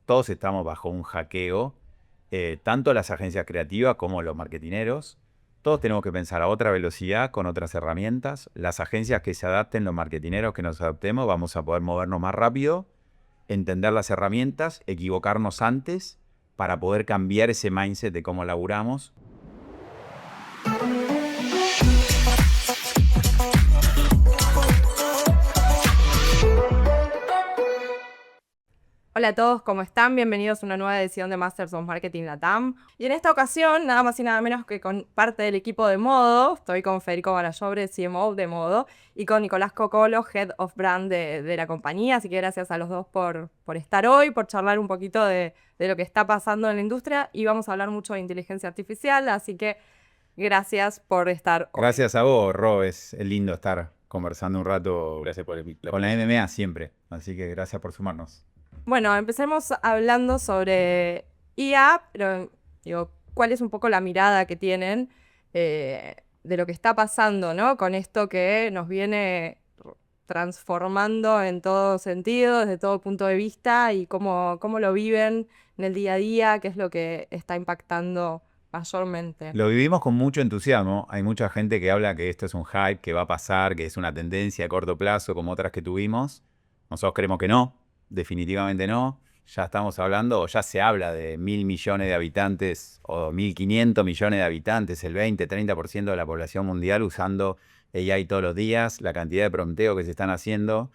todos estamos bajo un hackeo, tanto las agencias creativas como los marketineros. Todos tenemos que pensar a otra velocidad con otras herramientas. Las agencias que se adapten, los marketineros que nos adaptemos, vamos a poder movernos más rápido, entender las herramientas, equivocarnos antes para poder cambiar ese mindset de cómo laburamos. Hola a todos, ¿cómo están? Bienvenidos a una nueva edición de Masters of Marketing Latam. Y en esta ocasión, nada más y nada menos que con parte del equipo de Modo, estoy con Federico Balayobre, CMO de Modo, y con Nicolás Cocolo, Head of Brand de la compañía. Así que gracias a los dos por estar hoy, por charlar un poquito de lo que está pasando en la industria. Y vamos a hablar mucho de inteligencia artificial, así que gracias por estar hoy. Gracias a vos, Rob. Es lindo estar conversando un rato. Gracias por con la MMA siempre. Así que gracias por sumarnos. Bueno, empecemos hablando sobre IA, pero digo, ¿cuál es un poco la mirada que tienen de lo que está pasando, ¿no? Con esto que nos viene transformando en todo sentido, desde todo punto de vista, y cómo lo viven en el día a día, qué es lo que está impactando mayormente. Lo vivimos con mucho entusiasmo. Hay mucha gente que habla que esto es un hype, que va a pasar, que es una tendencia a corto plazo, como otras que tuvimos. Nosotros creemos que no, definitivamente no. Ya estamos hablando, o ya se habla de 1.000 millones de habitantes o 1.500 millones de habitantes, el 20-30% de la población mundial usando AI todos los días, la cantidad de prompteos que se están haciendo.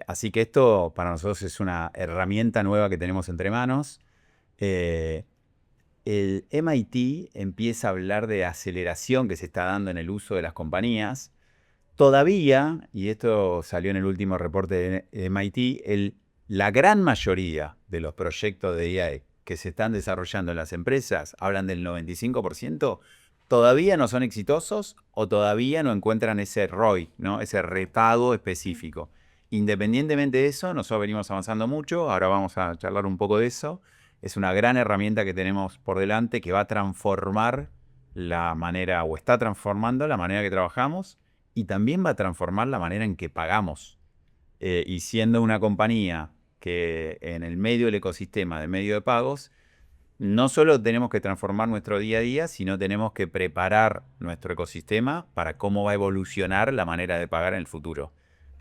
Así que esto para nosotros es una herramienta nueva que tenemos entre manos. El MIT empieza a hablar de aceleración que se está dando en el uso de las compañías. Todavía, y esto salió en el último reporte de MIT, la gran mayoría de los proyectos de AI que se están desarrollando en las empresas, hablan del 95%, todavía no son exitosos o todavía no encuentran ese ROI, ¿no? Ese repago específico. Independientemente de eso, nosotros venimos avanzando mucho, ahora vamos a charlar un poco de eso. Es una gran herramienta que tenemos por delante que va a transformar la manera, o está transformando la manera que trabajamos, y también va a transformar la manera en que pagamos. Y siendo una compañía que en el medio del ecosistema de medio de pagos, no solo tenemos que transformar nuestro día a día, sino tenemos que preparar nuestro ecosistema para cómo va a evolucionar la manera de pagar en el futuro.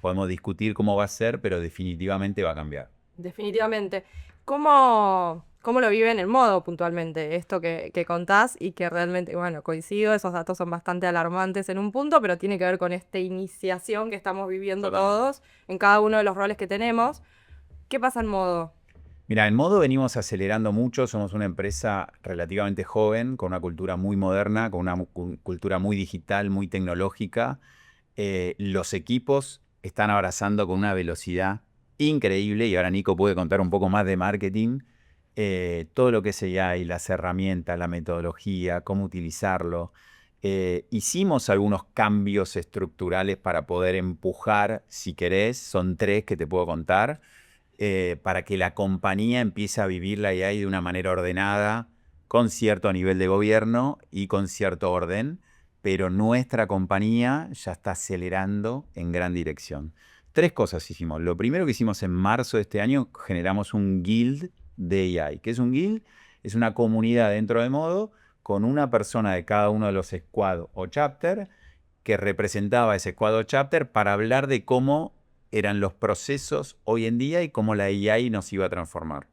Podemos discutir cómo va a ser, pero definitivamente va a cambiar. Definitivamente. ¿Cómo lo viven en Modo puntualmente? Esto que contás y que realmente, bueno, coincido, esos datos son bastante alarmantes en un punto, pero tiene que ver con esta iniciación que estamos viviendo todos en cada uno de los roles que tenemos. ¿Qué pasa en Modo? Mira, en Modo venimos acelerando mucho, somos una empresa relativamente joven, con una cultura muy moderna, con una cultura muy digital, muy tecnológica. Los equipos están abrazando con una velocidad increíble, y ahora Nico puede contar un poco más de marketing. Todo lo que es AI, las herramientas, la metodología, cómo utilizarlo. Hicimos algunos cambios estructurales para poder empujar, si querés, son 3 que te puedo contar, para que la compañía empiece a vivir la AI de una manera ordenada, con cierto nivel de gobierno y con cierto orden, pero nuestra compañía ya está acelerando en gran dirección. 3 cosas hicimos. Lo primero que hicimos en marzo de este año, generamos un guild de AI. ¿Qué es un guild? Es una comunidad dentro de Modo con una persona de cada uno de los squad o chapter que representaba ese squad o chapter para hablar de cómo eran los procesos hoy en día y cómo la AI nos iba a transformar.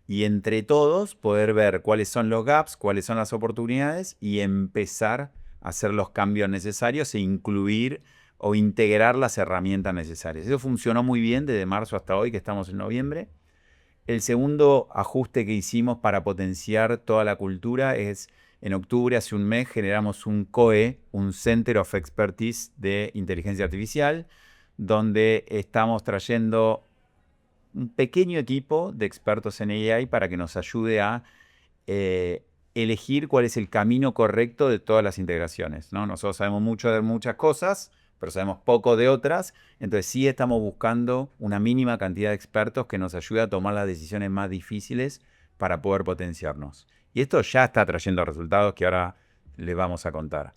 Y entre todos poder ver cuáles son los gaps, cuáles son las oportunidades y empezar a hacer los cambios necesarios e incluir o integrar las herramientas necesarias. Eso funcionó muy bien desde marzo hasta hoy, que estamos en noviembre. El segundo ajuste que hicimos para potenciar toda la cultura es, en octubre, hace un mes, generamos un COE, un Center of Expertise de Inteligencia Artificial, donde estamos trayendo un pequeño equipo de expertos en AI para que nos ayude a elegir cuál es el camino correcto de todas las integraciones, ¿no? Nosotros sabemos mucho de muchas cosas, pero sabemos poco de otras, entonces sí estamos buscando una mínima cantidad de expertos que nos ayude a tomar las decisiones más difíciles para poder potenciarnos. Y esto ya está trayendo resultados que ahora les vamos a contar.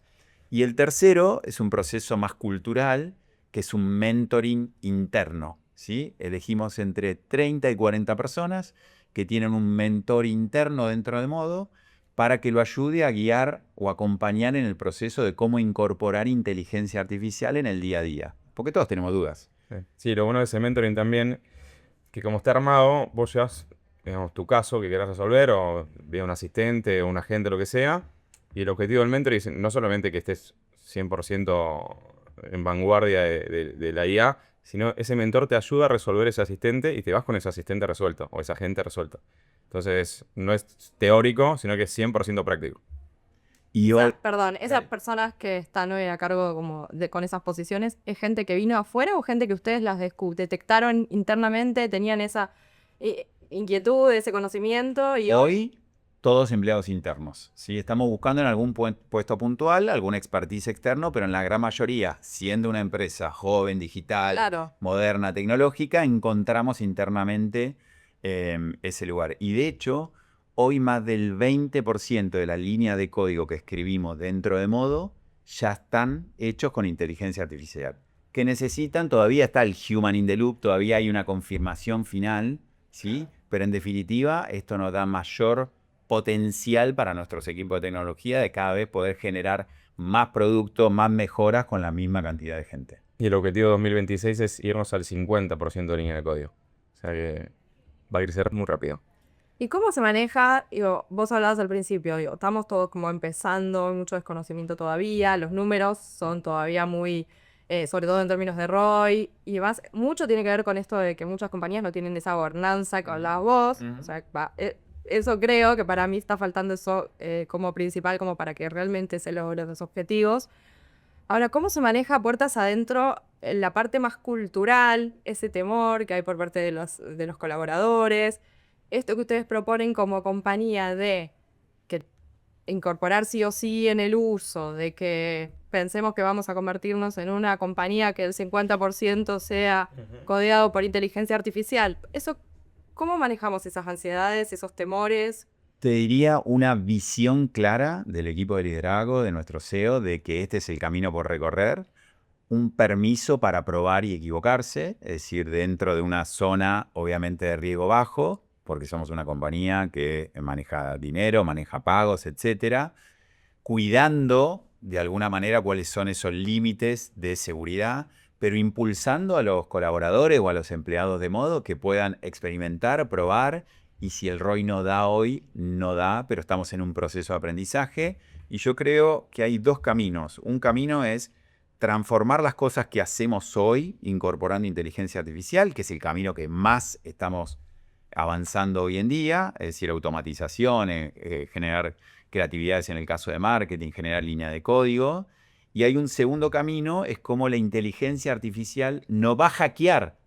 Y el tercero es un proceso más cultural, que es un mentoring interno. ¿sí? Elegimos entre 30 y 40 personas que tienen un mentor interno dentro de Modo para que lo ayude a guiar o acompañar en el proceso de cómo incorporar inteligencia artificial en el día a día. Porque todos tenemos dudas. Sí, lo bueno de ese mentoring también, que como está armado, vos llevas, digamos, tu caso que querás resolver, o vía un asistente, o un agente, lo que sea, y el objetivo del mentoring es no solamente que estés 100% en vanguardia de la IA, sino ese mentor te ayuda a resolver ese asistente y te vas con ese asistente resuelto, o ese agente resuelto. Entonces, no es teórico, sino que es 100% práctico. Y hoy, Perdón, esas personas que están hoy a cargo con esas posiciones, ¿es gente que vino afuera o gente que ustedes las detectaron internamente, tenían esa inquietud, ese conocimiento y hoy todos empleados internos. ¿Sí? Estamos buscando en algún puesto puntual, algún expertise externo, pero en la gran mayoría, siendo una empresa joven, digital, Claro. moderna, tecnológica, encontramos internamente ese lugar. Y de hecho, hoy más del 20% de la línea de código que escribimos dentro de Modo ya están hechos con inteligencia artificial. Que necesitan, todavía está el human in the loop, todavía hay una confirmación final, ¿sí? Pero en definitiva, esto nos da mayor potencial para nuestros equipos de tecnología de cada vez poder generar más productos, más mejoras con la misma cantidad de gente. Y el objetivo de 2026 es irnos al 50% de línea de código. O sea que va a crecer muy rápido. ¿Y cómo se maneja? Digo, vos hablabas al principio, digo, estamos todos como empezando, mucho desconocimiento todavía, los números son todavía muy, sobre todo en términos de ROI y demás, mucho tiene que ver con esto de que muchas compañías no tienen esa gobernanza que hablabas vos, o sea, eso creo que para mí está faltando eso como principal, como para que realmente se logren los objetivos. Ahora, ¿cómo se maneja puertas adentro la parte más cultural, ese temor que hay por parte de los colaboradores? Esto que ustedes proponen como compañía de que incorporar sí o sí en el uso, de que pensemos que vamos a convertirnos en una compañía que el 50% sea codeado por inteligencia artificial. Eso, ¿cómo manejamos esas ansiedades, esos temores? Te diría una visión clara del equipo de liderazgo, de nuestro CEO, de que este es el camino por recorrer, un permiso para probar y equivocarse, es decir, dentro de una zona obviamente de riesgo bajo, porque somos una compañía que maneja dinero, maneja pagos, etcétera, cuidando de alguna manera cuáles son esos límites de seguridad, pero impulsando a los colaboradores o a los empleados de modo que puedan experimentar, probar, y si el ROI no da hoy, no da, pero estamos en un proceso de aprendizaje. Y yo creo que hay dos caminos. Un camino es transformar las cosas que hacemos hoy incorporando inteligencia artificial, que es el camino que más estamos avanzando hoy en día, es decir, automatización, generar creatividades en el caso de marketing, generar línea de código. Y hay un segundo camino, es cómo la inteligencia artificial no va a hackear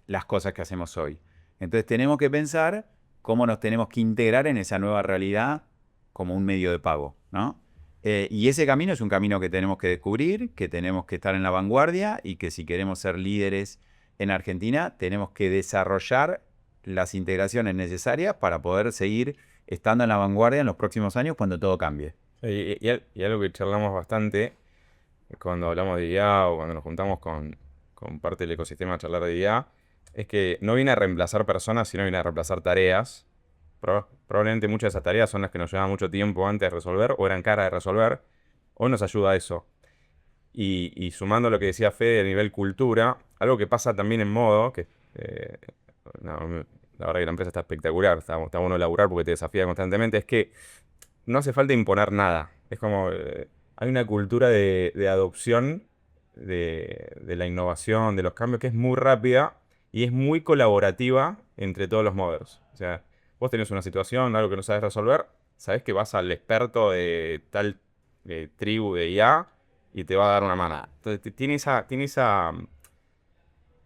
las cosas que hacemos hoy. Entonces tenemos que pensar cómo nos tenemos que integrar en esa nueva realidad como un medio de pago, ¿no? Y ese camino es un camino que tenemos que descubrir, que tenemos que estar en la vanguardia y que si queremos ser líderes en Argentina, tenemos que desarrollar las integraciones necesarias para poder seguir estando en la vanguardia en los próximos años cuando todo cambie. Y algo que charlamos bastante cuando hablamos de IA o cuando nos juntamos con parte del ecosistema a charlar de IA, es que no viene a reemplazar personas, sino viene a reemplazar tareas. Probablemente muchas de esas tareas son las que nos llevaban mucho tiempo antes de resolver o eran caras de resolver. Hoy nos ayuda a eso. Y sumando lo que decía Fede a nivel cultura, algo que pasa también en Modo, que la verdad que la empresa está espectacular, está bueno laburar porque te desafía constantemente, es que no hace falta imponer nada. Es como, hay una cultura de adopción de la innovación, de los cambios, que es muy rápida y es muy colaborativa entre todos los modders. O sea, vos tenés una situación, algo que no sabes resolver, sabés que vas al experto de tal tribu de IA y te va a dar una mano. Entonces, tiene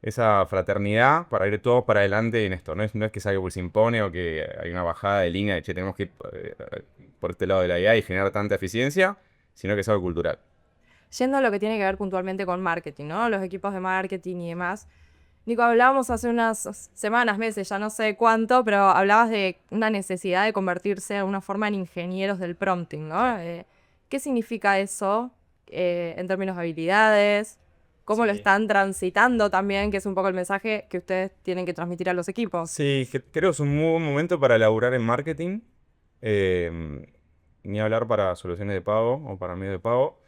esa fraternidad para ir todos para adelante en esto. No es que sea algo que se impone o que hay una bajada de línea de, che, tenemos que ir por este lado de la IA y generar tanta eficiencia, sino que es algo cultural. Yendo a lo que tiene que ver puntualmente con marketing, ¿no? Los equipos de marketing y demás. Nico, hablábamos hace unas semanas, meses, ya no sé cuánto, pero hablabas de una necesidad de convertirse de alguna forma en ingenieros del prompting, ¿no? ¿Qué significa eso en términos de habilidades? cómo lo Sí. están transitando también, que es un poco el mensaje que ustedes tienen que transmitir a los equipos. Sí, creo que es un muy buen momento para laburar en marketing. Ni hablar para soluciones de pago o para medios de pago.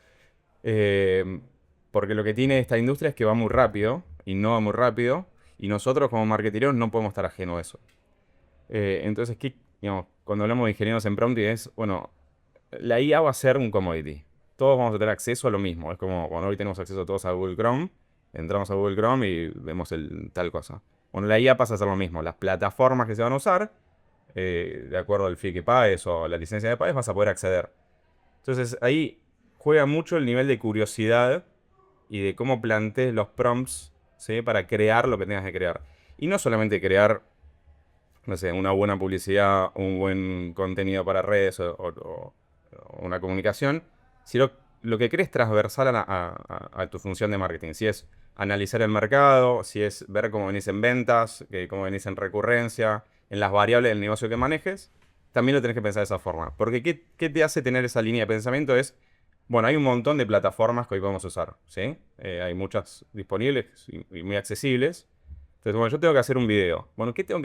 Eh, Porque lo que tiene esta industria es que va muy rápido, innova muy rápido, y nosotros como marketeros no podemos estar ajenos a eso. Entonces, digamos, cuando hablamos de ingenieros en prompt es, bueno, la IA va a ser un commodity. Todos vamos a tener acceso a lo mismo. Es como, bueno, hoy tenemos acceso todos a Google Chrome, entramos a Google Chrome y vemos tal cosa. Bueno, la IA pasa a ser lo mismo. Las plataformas que se van a usar, de acuerdo al fee que pagues o la licencia de pagues, vas a poder acceder. Entonces, ahí juega mucho el nivel de curiosidad y de cómo plantees los prompts, ¿sí? Para crear lo que tengas que crear. Y no solamente crear, no sé, una buena publicidad, un buen contenido para redes o una comunicación, sino lo que crees transversal a tu función de marketing. Si es analizar el mercado, si es ver cómo venís en ventas, cómo venís en recurrencia, en las variables del negocio que manejes, también lo tenés que pensar de esa forma. Porque ¿qué te hace tener esa línea de pensamiento? Es, bueno, hay un montón de plataformas que hoy podemos usar, ¿sí? Hay muchas disponibles y muy accesibles. Entonces, bueno, yo tengo que hacer un video. Bueno, qué tengo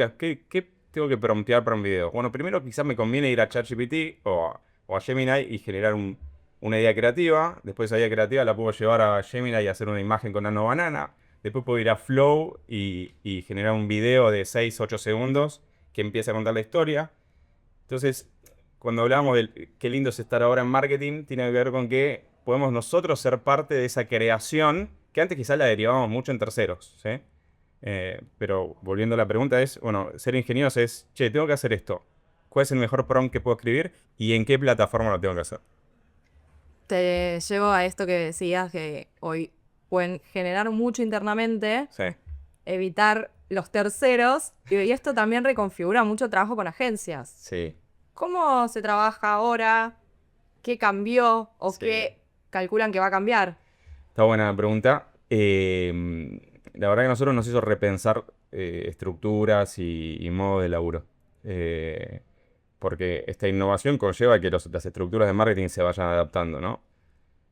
que promptear para un video? Bueno, primero quizás me conviene ir a ChatGPT o a Gemini y generar una idea creativa. Después esa idea creativa la puedo llevar a Gemini y hacer una imagen con Nano Banana. Después puedo ir a Flow y generar un video de 6-8 segundos que empiece a contar la historia. Entonces, cuando hablamos de qué lindo es estar ahora en marketing, tiene que ver con que podemos nosotros ser parte de esa creación que antes quizás la derivábamos mucho en terceros, ¿sí? Pero volviendo a la pregunta es, bueno, ser ingenieros es, che, tengo que hacer esto. ¿Cuál es el mejor prompt que puedo escribir y en qué plataforma lo tengo que hacer? Te llevo a esto que decías, que hoy pueden generar mucho internamente, Sí. evitar los terceros, y esto también reconfigura mucho trabajo con agencias. Sí. ¿Cómo se trabaja ahora? ¿Qué cambió o Sí. qué calculan que va a cambiar? Está buena la pregunta. La verdad que a nosotros nos hizo repensar estructuras y modo de laburo. Porque esta innovación conlleva que las estructuras de marketing se vayan adaptando, ¿no?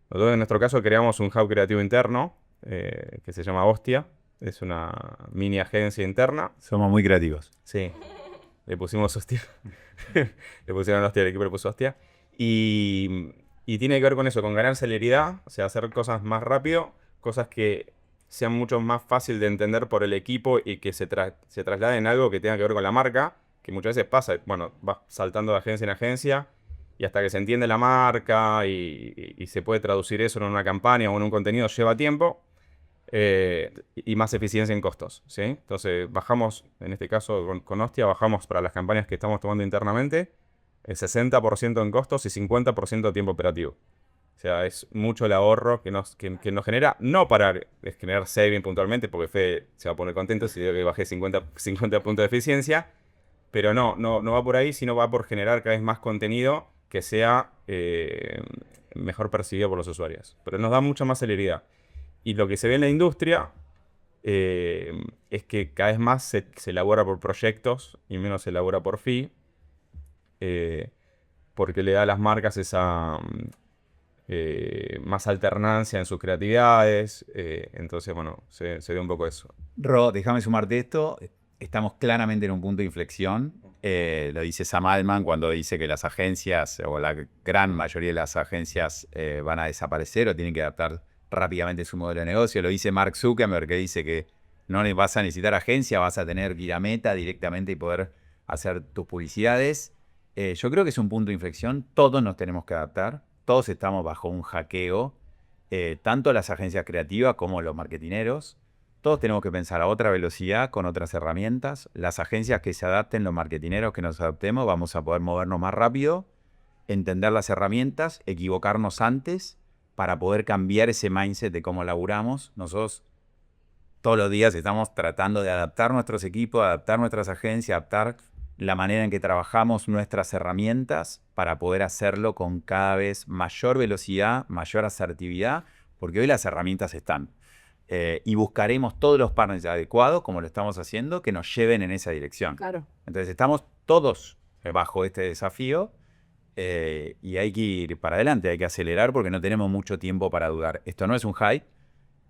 Nosotros en nuestro caso creamos un hub creativo interno que se llama Hostia. Es una mini agencia interna. Somos muy creativos. Sí, le pusimos Hostia. Le pusieron Hostia, el equipo le puso Hostia. Y tiene que ver con eso, con ganar celeridad, o sea, hacer cosas más rápido, cosas que sean mucho más fácil de entender por el equipo y que se trasladen en algo que tenga que ver con la marca, que muchas veces pasa, bueno, vas saltando de agencia en agencia y hasta que se entiende la marca y se puede traducir eso en una campaña o en un contenido lleva tiempo. Y más eficiencia en costos, ¿sí? Entonces bajamos, en este caso con Hostia, bajamos para las campañas que estamos tomando internamente el 60% en costos y 50% de tiempo operativo. O sea, es mucho el ahorro que nos genera, no para generar saving puntualmente, porque Fede se va a poner contento si digo que bajé 50 puntos de eficiencia, pero no va por ahí, sino va por generar cada vez más contenido que sea mejor percibido por los usuarios. Pero nos da mucha más celeridad. Y lo que se ve en la industria es que cada vez más se elabora por proyectos y menos se elabora por fee, porque le da a las marcas esa más alternancia en sus creatividades. Entonces, bueno, se ve un poco eso. Ro, déjame sumarte esto. Estamos claramente en un punto de inflexión. Lo dice Sam Altman cuando dice que las agencias, o la gran mayoría de las agencias, van a desaparecer o tienen que adaptar rápidamente su modelo de negocio. Lo dice Mark Zuckerberg, que dice que no vas a necesitar agencia, vas a tener que ir a Meta directamente y poder hacer tus publicidades. Yo creo que es un punto de inflexión. Todos nos tenemos que adaptar. Todos estamos bajo un hackeo. Tanto las agencias creativas como los marketineros. Todos tenemos que pensar a otra velocidad, con otras herramientas. Las agencias que se adapten, los marketineros que nos adaptemos, vamos a poder movernos más rápido, entender las herramientas, equivocarnos antes para poder cambiar ese mindset de cómo laburamos. Nosotros todos los días estamos tratando de adaptar nuestros equipos, adaptar nuestras agencias, adaptar la manera en que trabajamos nuestras herramientas para poder hacerlo con cada vez mayor velocidad, mayor asertividad, porque hoy las herramientas están. Y buscaremos todos los partners adecuados, como lo estamos haciendo, que nos lleven en esa dirección. Claro. Entonces estamos todos bajo este desafío y hay que ir para adelante, hay que acelerar porque no tenemos mucho tiempo para dudar. Esto no es un hype,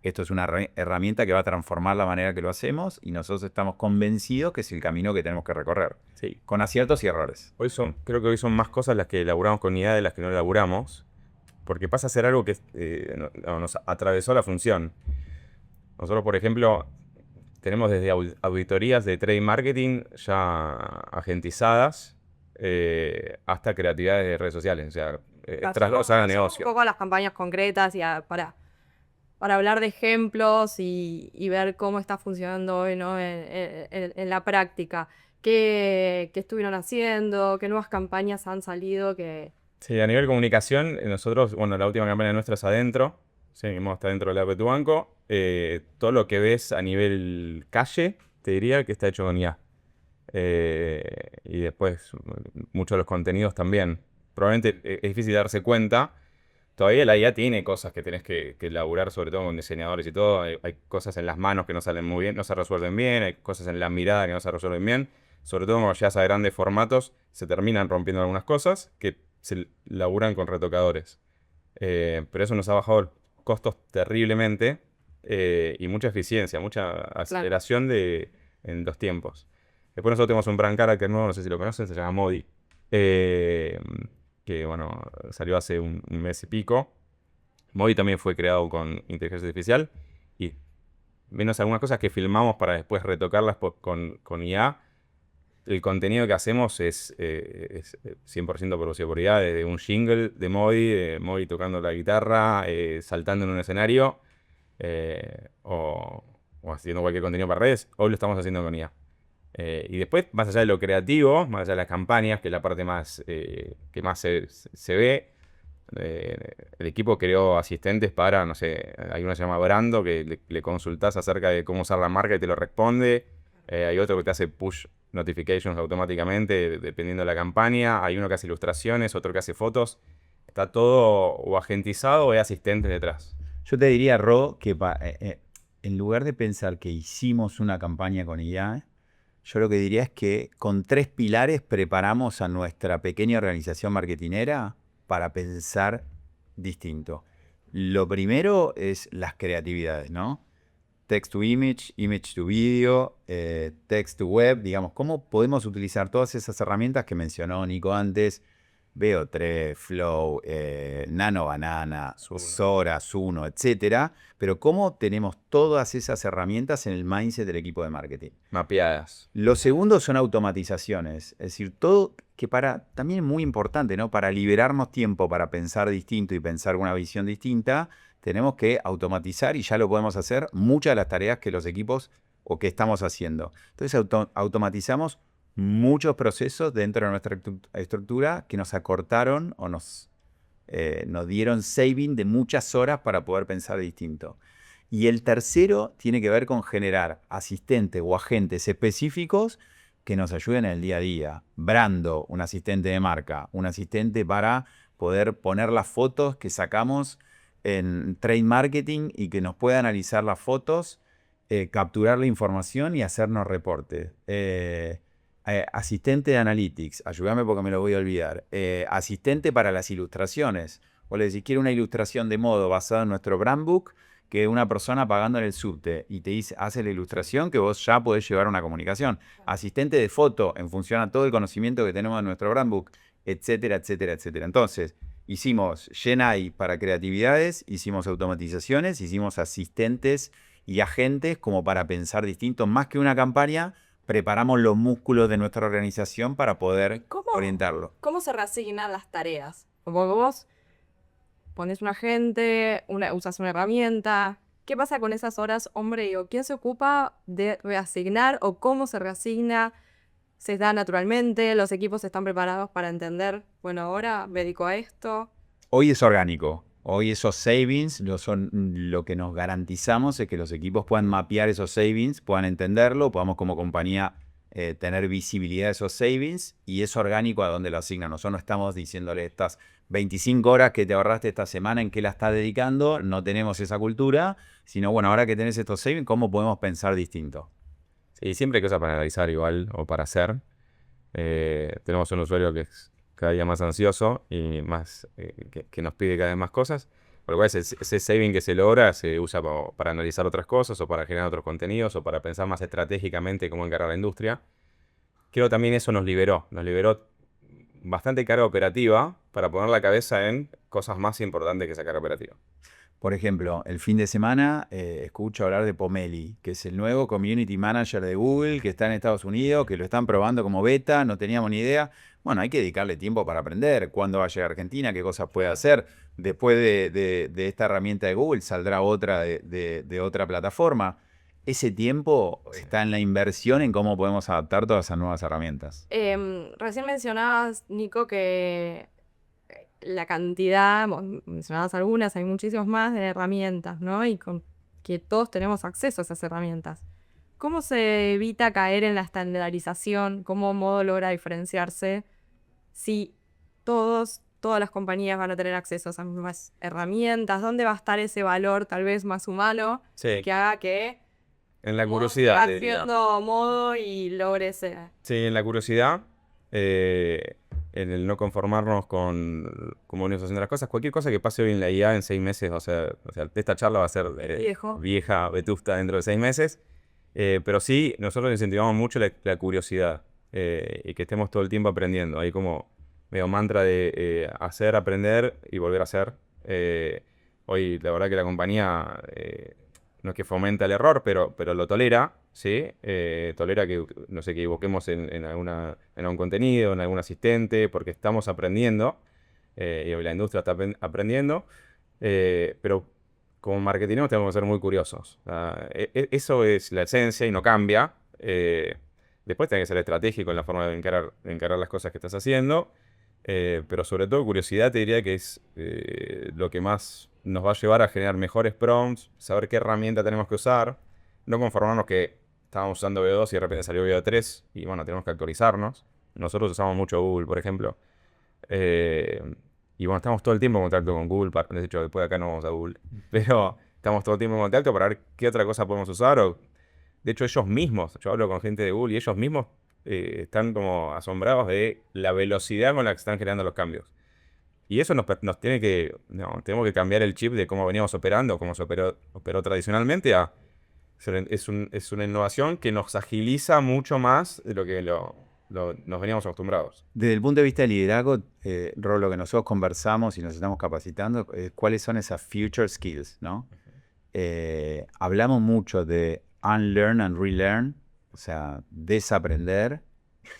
esto es una herramienta que va a transformar la manera que lo hacemos y nosotros estamos convencidos que es el camino que tenemos que recorrer, Sí. con aciertos y errores. Creo que hoy son más cosas las que elaboramos con IA de las que no elaboramos, porque pasa a ser algo que nos atravesó la función. Nosotros, por ejemplo, tenemos desde auditorías de trade marketing ya agentizadas hasta creatividades de redes sociales, o sea, traslados a negocio. Un poco a las campañas concretas y para hablar de ejemplos y ver cómo está funcionando hoy, ¿no? en la práctica. ¿Qué estuvieron haciendo? ¿Qué nuevas campañas han salido? Sí, a nivel comunicación, nosotros, bueno, la última campaña nuestra es adentro, seguimos hasta dentro de la app de tu banco. Todo lo que ves a nivel calle, te diría que está hecho con IA. Y después, muchos de los contenidos también. Probablemente es difícil darse cuenta. Todavía la IA tiene cosas que tenés que elaborar, sobre todo con diseñadores y todo. Hay cosas en las manos que no salen muy bien, no se resuelven bien. Hay cosas en la mirada que no se resuelven bien. Sobre todo cuando llegas a grandes formatos, se terminan rompiendo algunas cosas que se laburan con retocadores. Pero eso nos ha bajado costos terriblemente y mucha eficiencia, mucha aceleración en los tiempos. Después nosotros tenemos un brand character nuevo, no sé si lo conocen, se llama Modi. Que bueno, salió hace un mes y pico. Modi también fue creado con inteligencia artificial y menos algunas cosas que filmamos para después retocarlas con IA. El contenido que hacemos es 100% producido por IA, desde un jingle de Modi tocando la guitarra, saltando en un escenario o haciendo cualquier contenido para redes. Hoy lo estamos haciendo con IA. Y después, más allá de lo creativo, más allá de las campañas, que es la parte más que más se ve, el equipo creó asistentes para, no sé, hay uno que se llama Brando, que le consultás acerca de cómo usar la marca y te lo responde. Hay otro que te hace push notifications automáticamente, dependiendo de la campaña. Hay uno que hace ilustraciones, otro que hace fotos. Está todo o agentizado o hay asistentes detrás. Yo te diría, Ro, que en lugar de pensar que hicimos una campaña con IA, yo lo que diría es que con 3 pilares preparamos a nuestra pequeña organización marketinera para pensar distinto. Lo primero es las creatividades, ¿no? Text to image, image to video, text to web, digamos, cómo podemos utilizar todas esas herramientas que mencionó Nico antes, VO3, Flow, Nano Banana, Sora, Suno, etcétera, pero cómo tenemos todas esas herramientas en el mindset del equipo de marketing. Mapeadas. Lo segundo son automatizaciones, es decir, todo que también es muy importante, ¿no? Para liberarnos tiempo para pensar distinto y pensar una visión distinta, tenemos que automatizar, y ya lo podemos hacer, muchas de las tareas que los equipos o que estamos haciendo. Entonces automatizamos muchos procesos dentro de nuestra estructura que nos acortaron o nos dieron saving de muchas horas para poder pensar distinto. Y el tercero tiene que ver con generar asistentes o agentes específicos que nos ayuden en el día a día. Brando, un asistente de marca, un asistente para poder poner las fotos que sacamos en trade marketing y que nos pueda analizar las fotos, capturar la información y hacernos reportes. Asistente de Analytics, ayúdame porque me lo voy a olvidar. Asistente para las ilustraciones. O le decís, quiero una ilustración de modo basada en nuestro brand book, que una persona pagando en el subte y te dice, hace la ilustración, que vos ya podés llevar una comunicación. Asistente de foto, en función a todo el conocimiento que tenemos en nuestro brand book, etcétera, etcétera, etcétera. Entonces, hicimos GenAI para creatividades, hicimos automatizaciones, hicimos asistentes y agentes como para pensar distinto. Más que una campaña, preparamos los músculos de nuestra organización para poder orientarlo. ¿Cómo se reasignan las tareas? Como vos pones un agente, usas una herramienta. ¿Qué pasa con esas horas, hombre? ¿Quién se ocupa de reasignar o cómo se reasigna? ¿Se da naturalmente? ¿Los equipos están preparados para entender? Bueno, ahora me dedico a esto. Hoy es orgánico. Hoy esos savings lo que nos garantizamos es que los equipos puedan mapear esos savings, puedan entenderlo, podamos como compañía tener visibilidad de esos savings, y es orgánico a dónde lo asignan. Nosotros no estamos diciéndole estas 25 horas que te ahorraste esta semana, ¿en qué la estás dedicando? No tenemos esa cultura, sino bueno, ahora que tenés estos savings, ¿cómo podemos pensar distinto? Sí, siempre hay cosas para analizar igual o para hacer. Tenemos un usuario que es cada día más ansioso y más que nos pide cada vez más cosas. Por lo cual ese saving que se logra se usa para analizar otras cosas o para generar otros contenidos o para pensar más estratégicamente cómo encarar la industria. Creo que también eso nos liberó bastante carga operativa para poner la cabeza en cosas más importantes que esa carga operativa. Por ejemplo, el fin de semana escucho hablar de Pomeli, que es el nuevo Community Manager de Google, que está en Estados Unidos, que lo están probando como beta, no teníamos ni idea. Bueno, hay que dedicarle tiempo para aprender cuándo va a llegar a Argentina, qué cosas puede hacer. Después de esta herramienta de Google saldrá otra de otra plataforma. Ese tiempo está en la inversión en cómo podemos adaptar todas esas nuevas herramientas. Recién mencionabas, Nico, que la cantidad, vos mencionabas algunas, hay muchísimas más de herramientas, ¿no? Y que todos tenemos acceso a esas herramientas. ¿Cómo se evita caer en la estandarización? ¿Cómo Modo logra diferenciarse si todas las compañías van a tener acceso a esas mismas herramientas? ¿Dónde va a estar ese valor tal vez más humano Sí, que haga que en la curiosidad. va haciendo Modo y logre ese... Sí, en la curiosidad, en el no conformarnos con cómo venimos haciendo las cosas. Cualquier cosa que pase hoy en la IA en 6 meses, o sea, esta charla va a ser vieja, vetusta dentro de 6 meses. Pero sí, nosotros incentivamos mucho la curiosidad y que estemos todo el tiempo aprendiendo. Hay como medio mantra de hacer, aprender y volver a hacer. Hoy, la verdad que la compañía no es que fomenta el error, pero lo tolera, ¿sí? Tolera que, no sé, que equivoquemos en algún contenido, en algún asistente, porque estamos aprendiendo y hoy la industria está aprendiendo. Pero como marketineros tenemos que ser muy curiosos. Eso es la esencia y no cambia. Después tenés que ser estratégico en la forma de encarar las cosas que estás haciendo. Pero sobre todo curiosidad te diría que es lo que más nos va a llevar a generar mejores prompts, saber qué herramienta tenemos que usar, no conformarnos que estábamos usando V2 y de repente salió V3 y bueno, tenemos que actualizarnos. Nosotros usamos mucho Google, por ejemplo. Y bueno, estamos todo el tiempo en contacto con Google. De hecho, después de acá no vamos a Google. Pero estamos todo el tiempo en contacto para ver qué otra cosa podemos usar. De hecho, ellos mismos, yo hablo con gente de Google y ellos mismos están como asombrados de la velocidad con la que están generando los cambios. Y eso nos tiene que, no, tenemos que cambiar el chip de cómo veníamos operando, cómo se operó tradicionalmente, es una innovación que nos agiliza mucho más de lo que nos veníamos acostumbrados. Desde el punto de vista de liderazgo, Rolo, que nosotros conversamos y nos estamos capacitando, ¿cuáles son esas future skills, ¿no? Hablamos mucho de unlearn and relearn, o sea, desaprender,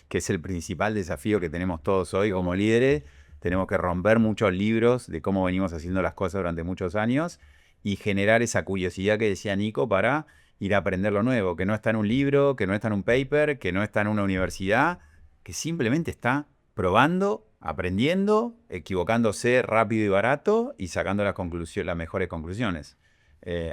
que es el principal desafío que tenemos todos hoy como líderes. Tenemos que romper muchos libros de cómo venimos haciendo las cosas durante muchos años y generar esa curiosidad que decía Nico para ir a aprender lo nuevo, que no está en un libro, que no está en un paper, que no está en una universidad, que simplemente está probando, aprendiendo, equivocándose rápido y barato y sacando las mejores conclusiones.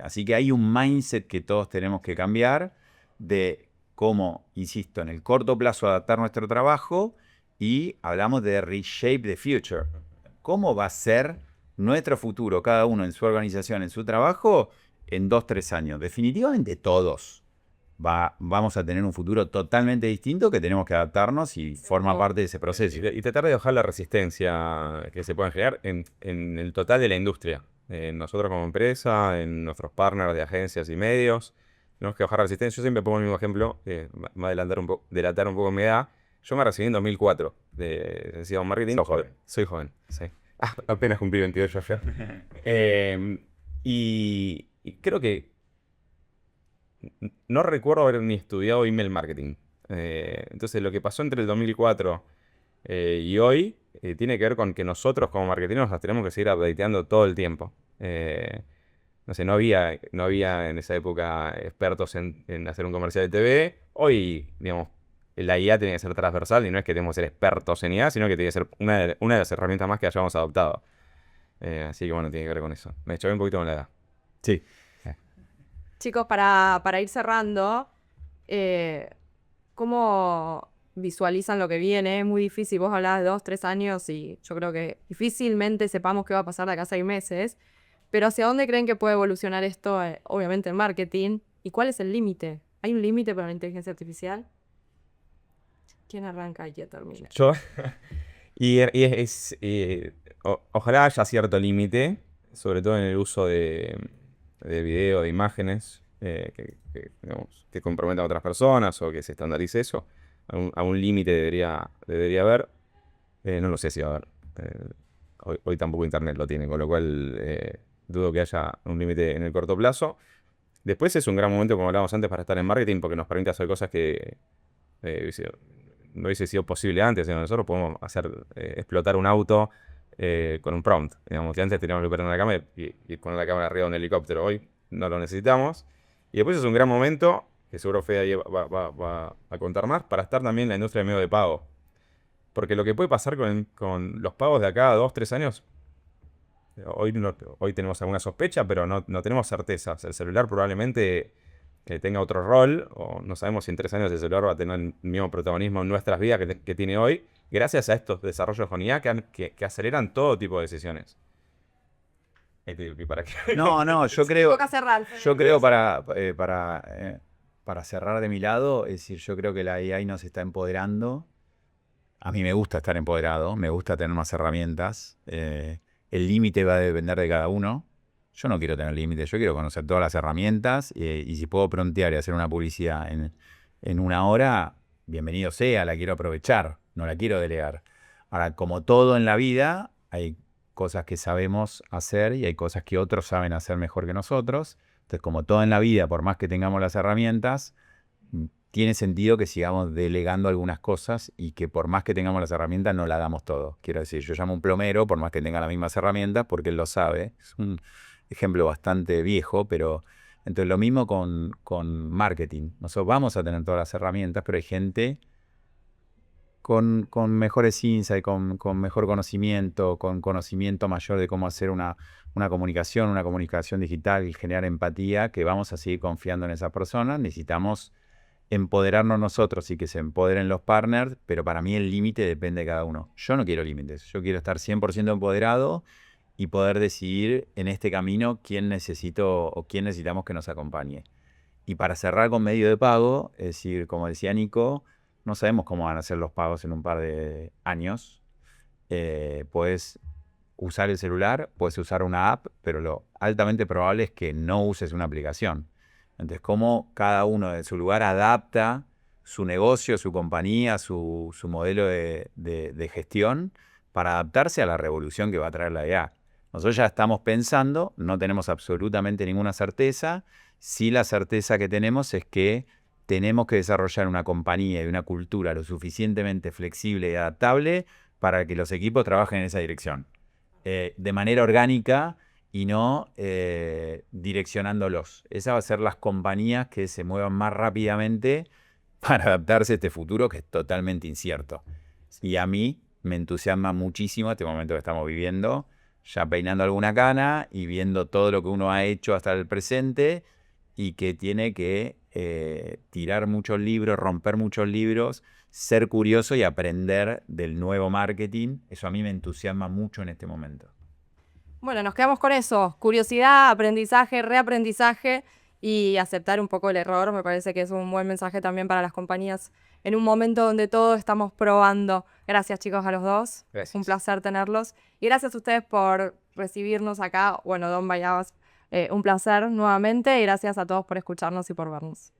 Así que hay un mindset que todos tenemos que cambiar de cómo, insisto, en el corto plazo adaptar nuestro trabajo y hablamos de reshape the future. ¿Cómo va a ser nuestro futuro, cada uno en su organización, en su trabajo, en 2-3 años? Definitivamente todos vamos a tener un futuro totalmente distinto que tenemos que adaptarnos y forma parte de ese proceso. Y tratar de bajar la resistencia que se pueda generar en el total de la industria. Nosotros como empresa, en nuestros partners de agencias y medios, tenemos que bajar la resistencia. Yo siempre pongo el mismo ejemplo, me va a delatar un poco mi edad. Yo me recibí en 2004 de licenciado en marketing. Soy joven, sí. Apenas cumplí 22 ya. Y creo que no recuerdo haber ni estudiado email marketing. Entonces lo que pasó entre el 2004 y hoy tiene que ver con que nosotros como marketeros nos tenemos que seguir updateando todo el tiempo. No sé, no había en esa época expertos en hacer un comercial de TV. Hoy, digamos, la IA tiene que ser transversal y no es que tenemos que ser expertos en IA, sino que tiene que ser una de las herramientas más que hayamos adoptado. Así que bueno, tiene que ver con eso. Me choqué un poquito con la edad. Sí. Chicos, para ir cerrando, ¿cómo visualizan lo que viene? Es muy difícil, vos hablabas de 2-3 años y yo creo que difícilmente sepamos qué va a pasar de acá a 6 meses, pero ¿hacia dónde creen que puede evolucionar esto? Obviamente el marketing. ¿Y cuál es el límite? ¿Hay un límite para la inteligencia artificial? ¿Quién arranca y quién termina? Yo. Ojalá haya cierto límite. sobre todo en el uso de video, de imágenes, digamos, que comprometan a otras personas o que se estandarice eso. A un límite debería haber. No lo sé si va a haber. Hoy tampoco Internet lo tiene, con lo cual dudo que haya un límite en el corto plazo. Después es un gran momento, como hablábamos antes, para estar en marketing porque nos permite hacer cosas que no hubiese sido posible antes. Nosotros podemos explotar un auto con un prompt. Digamos que antes teníamos que prender la cámara y poner la cámara arriba de un helicóptero. Hoy no lo necesitamos. Y después es un gran momento, que seguro Fede ahí va a contar más, para estar también en la industria de medio de pago. Porque lo que puede pasar con los pagos de acá a 2, 3 años, hoy tenemos alguna sospecha, pero no tenemos certezas. El celular probablemente tenga otro rol, o no sabemos si en 3 años el celular va a tener el mismo protagonismo en nuestras vidas que tiene hoy, gracias a estos desarrollos con IA que aceleran todo tipo de decisiones. ¿Para qué? No, yo creo, Toca cerrar. para cerrar de mi lado, es decir, yo creo que la AI nos está empoderando. A mí me gusta estar empoderado, me gusta tener más herramientas. El límite va a depender de cada uno. Yo no quiero tener límites, yo quiero conocer todas las herramientas y si puedo prontear y hacer una publicidad en 1 hora, bienvenido sea, la quiero aprovechar, no la quiero delegar. Ahora, como todo en la vida, hay cosas que sabemos hacer y hay cosas que otros saben hacer mejor que nosotros. Entonces, como todo en la vida, por más que tengamos las herramientas, tiene sentido que sigamos delegando algunas cosas y que por más que tengamos las herramientas no la hagamos todo. Quiero decir, yo llamo a un plomero por más que tenga las mismas herramientas porque él lo sabe. Es un ejemplo bastante viejo, pero entonces lo mismo con marketing. Nosotros vamos a tener todas las herramientas, pero hay gente con mejores insights, con mejor conocimiento, con conocimiento mayor de cómo hacer una comunicación digital y generar empatía, que vamos a seguir confiando en esas personas. Necesitamos empoderarnos nosotros y que se empoderen los partners, pero para mí el límite depende de cada uno. Yo no quiero límites, yo quiero estar 100% empoderado y poder decidir en este camino quién necesito o quién necesitamos que nos acompañe. Y para cerrar con medio de pago, es decir, como decía Nico, no sabemos cómo van a ser los pagos en un par de años. Puedes usar el celular, puedes usar una app, pero lo altamente probable es que no uses una aplicación. Entonces, cómo cada uno de su lugar adapta su negocio, su compañía, su modelo de gestión para adaptarse a la revolución que va a traer la IA. Nosotros ya estamos pensando, no tenemos absolutamente ninguna certeza. Sí, la certeza que tenemos es que tenemos que desarrollar una compañía y una cultura lo suficientemente flexible y adaptable para que los equipos trabajen en esa dirección. De manera orgánica y no direccionándolos. Esas van a ser las compañías que se muevan más rápidamente para adaptarse a este futuro que es totalmente incierto. Y a mí me entusiasma muchísimo este momento que estamos viviendo, ya peinando alguna cana y viendo todo lo que uno ha hecho hasta el presente y que tiene que tirar muchos libros, romper muchos libros, ser curioso y aprender del nuevo marketing. Eso a mí me entusiasma mucho en este momento. Bueno, nos quedamos con eso. Curiosidad, aprendizaje, reaprendizaje y aceptar un poco el error. Me parece que es un buen mensaje también para las compañías en un momento donde todos estamos probando. Gracias, chicos, a los dos. Gracias. Un placer tenerlos. Y gracias a ustedes por recibirnos acá. Bueno, Don Bayabas, un placer nuevamente. Y gracias a todos por escucharnos y por vernos.